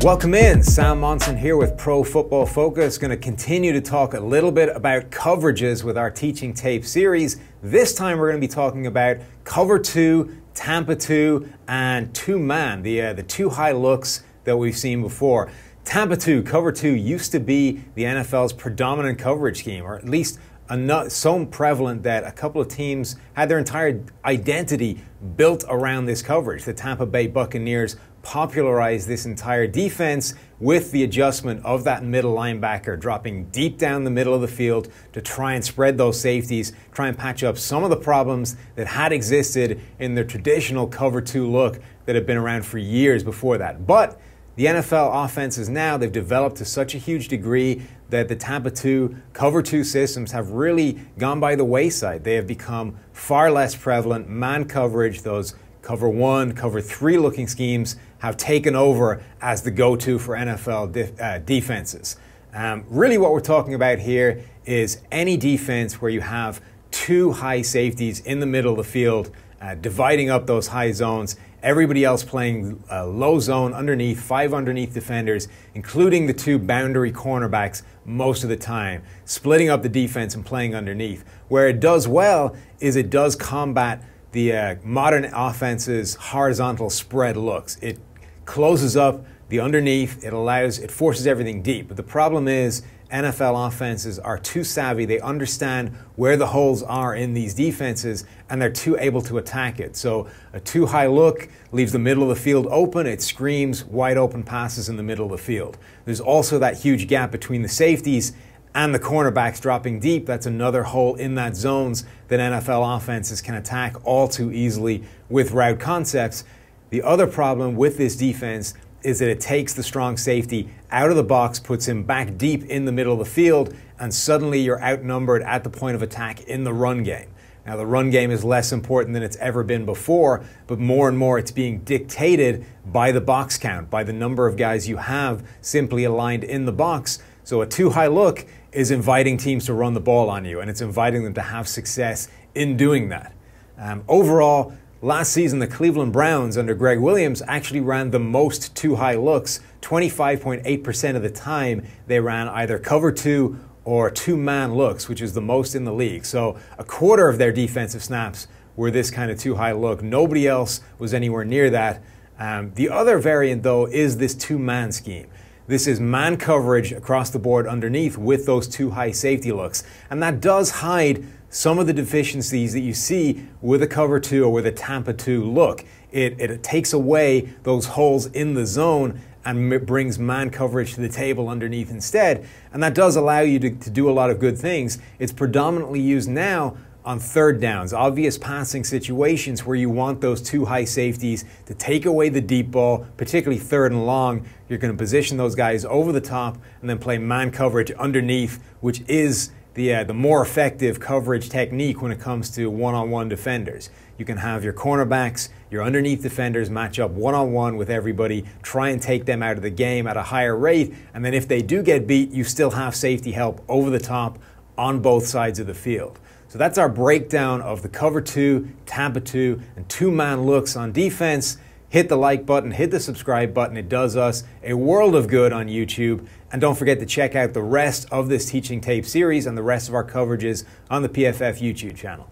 Welcome in, Sam Monson here with Pro Football Focus. Going to continue to talk a little bit about coverages with our teaching tape series. This time we're going to be talking about cover 2, Tampa 2, and two-man, the two high looks that we've seen before. Tampa 2, cover 2 used to be the NFL's predominant coverage scheme, or at least so prevalent that a couple of teams had their entire identity built around this coverage. The Tampa Bay Buccaneers popularized this entire defense with the adjustment of that middle linebacker dropping deep down the middle of the field to try and spread those safeties, try and patch up some of the problems that had existed in the traditional cover 2 look that had been around for years before that. But the NFL offenses now, they've developed to such a huge degree that the Tampa 2 cover 2 systems have really gone by the wayside. They have become far less prevalent. Man coverage, those cover 1, cover 3 looking schemes have taken over as the go-to for NFL defenses. Really what we're talking about here is any defense where you have two high safeties in the middle of the field, dividing up those high zones, everybody else playing low zone underneath, 5 underneath defenders, including the 2 boundary cornerbacks most of the time, splitting up the defense and playing underneath. Where it does well is it does combat the modern offense's horizontal spread looks. It closes up the underneath, it forces everything deep. But the problem is NFL offenses are too savvy. They understand where the holes are in these defenses, and they're too able to attack it. So a too high look leaves the middle of the field open. It screams wide open passes in the middle of the field. There's also that huge gap between the safeties and the cornerbacks dropping deep. That's another hole in that zones that NFL offenses can attack all too easily with route concepts. The other problem with this defense is that it takes the strong safety out of the box, puts him back deep in the middle of the field, and suddenly you're outnumbered at the point of attack in the run game. Now, the run game is less important than it's ever been before, but more and more it's being dictated by the box count, by the number of guys you have simply aligned in the box. So a too high look is inviting teams to run the ball on you, and it's inviting them to have success in doing that. Overall, last season, the Cleveland Browns under Greg Williams actually ran the most too high looks. 25.8% of the time they ran either cover 2 or two-man looks, which is the most in the league. So a quarter of their defensive snaps were this kind of too high look. Nobody else was anywhere near that. The other variant, though, is this two-man scheme. This is man coverage across the board underneath with those two high safety looks. And that does hide some of the deficiencies that you see with a cover 2 or with a Tampa 2 look. It takes away those holes in the zone and brings man coverage to the table underneath instead. And that does allow you to do a lot of good things. It's predominantly used now on third downs, obvious passing situations where you want those two high safeties to take away the deep ball, particularly third and long. You're going to position those guys over the top and then play man coverage underneath, which is the more effective coverage technique when it comes to one-on-one defenders. You can have your cornerbacks, your underneath defenders match up one-on-one with everybody, try and take them out of the game at a higher rate, and then if they do get beat, you still have safety help over the top on both sides of the field. So that's our breakdown of the cover 2, Tampa 2, and two-man looks on defense. Hit the like button, hit the subscribe button. It does us a world of good on YouTube. And don't forget to check out the rest of this teaching tape series and the rest of our coverages on the PFF YouTube channel.